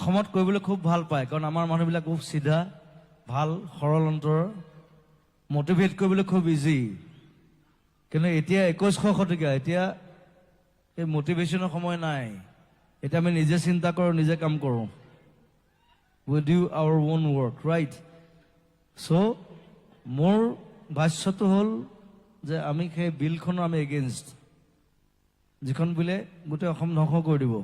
অসমত কৰিবলৈ খুব ভাল পায়, কাৰণ আমাৰ মানুহবিলাক খুব চিধা, ভাল, সৰল অন্তৰৰ, মটিভেট কৰিবলৈ খুব ইজি। কিন্তু এতিয়া 21শ শতিকা, এতিয়া এই মটিভেশ্যনৰ সময় নাই। এতিয়া আমি নিজে চিন্তা কৰোঁ, নিজে কাম কৰোঁ। We do our own work, right? So, মোৰ ভাষ্যটো হ'ল যে আমি সেই বিলখনৰ আমি এগেইনষ্ট, যিখন বিলে গোটেই অসম ধ্বংস কৰি দিব।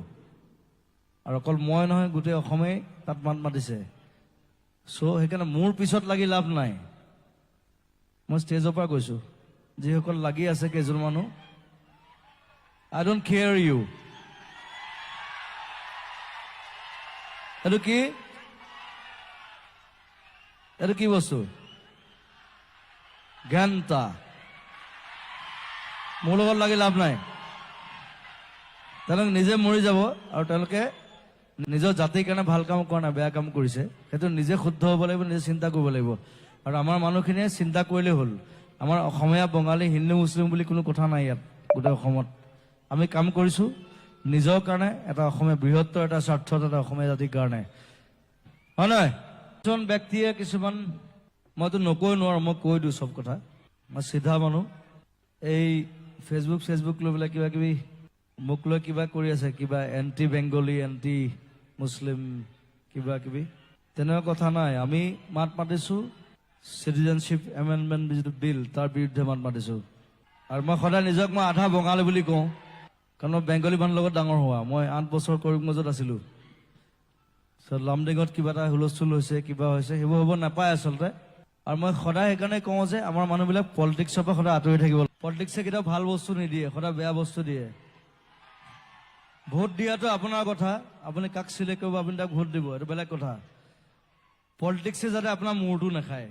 আৰু অকল মই নহয়, গোটেই অসমেই তাত মাত মাতিছে। চ' সেইকাৰণে মোৰ পিছত লাগি লাভ নাই। মই ষ্টেজৰ পৰা কৈছোঁ, যিসকল লাগি আছে কেইজন মানুহ, I don't care you. এইটো কি? এইটো কি বস্তু? ঘণ্টা। মোৰ লগত লাগি লাভ নাই। তেওঁলোকে নিজে মৰি যাব, আৰু তেওঁলোকে নিজৰ জাতিৰ কাৰণে ভাল কাম কৰা নাই, বেয়া কাম কৰিছে। সেইটো নিজে শুদ্ধ হ'ব লাগিব, নিজে চিন্তা কৰিব লাগিব। আৰু আমাৰ মানুহখিনিয়ে চিন্তা কৰিলেই হ'ল। আমাৰ অসমীয়া, বঙালী, হিন্দু, মুছলিম বুলি কোনো কথা নাই ইয়াত। গোটেই অসমত আমি কাম কৰিছোঁ নিজৰ কাৰণে, এটা অসমীয়া বৃহত্তৰ এটা স্বাৰ্থত, এটা অসমীয়া জাতিৰ কাৰণে, হয় নহয়? কিছুমান ব্যক্তিয়ে কিছুমান, মইতো নকৈ নোৱাৰোঁ, মই কৈ দিওঁ চব কথা। মই চিধা মানুহ। এই ফেচবুক লৈ পেলাই কিবা কিবি মোক লৈ কিবা কৰি আছে, কিবা এণ্টি বেংগলী, এণ্টি মুছলিম, কিবা কিবি। তেনেকুৱা কথা নাই। আমি মাত মাতিছোঁ চিটিজেনশ্বিপ এমেণ্ডমেণ্ট যিটো বিল, তাৰ বিৰুদ্ধে মাত মাতিছোঁ। আৰু মই সদায় নিজক মই আধা বঙালী বুলি কওঁ, কাৰণ মই বেংগলী মানুহৰ লগত ডাঙৰ হোৱা। মই 8 বছৰ কৰিমগঞ্জত আছিলোঁ। লামডিঙত কিবা এটা হুলস্থুল হৈছে, কিবা হৈছে, সেইবোৰ হ'ব নাপায় আচলতে। আৰু মই সদায় সেইকাৰণে কওঁ যে আমাৰ মানুহবিলাক পলিটিক্সৰ পৰা সদায় আঁতৰি থাকিব। পলিটিক্সে কেতিয়াও ভাল বস্তু নিদিয়ে, সদায় বেয়া বস্তু দিয়ে। ভোট দিয়াটো আপোনাৰ কথা, আপুনি কাক চিলেক্ট কৰিব, আপুনি তাক ভোট দিব, এইটো বেলেগ কথা। পলিটিক্সে যাতে আপোনাৰ মূৰটো নাখায়।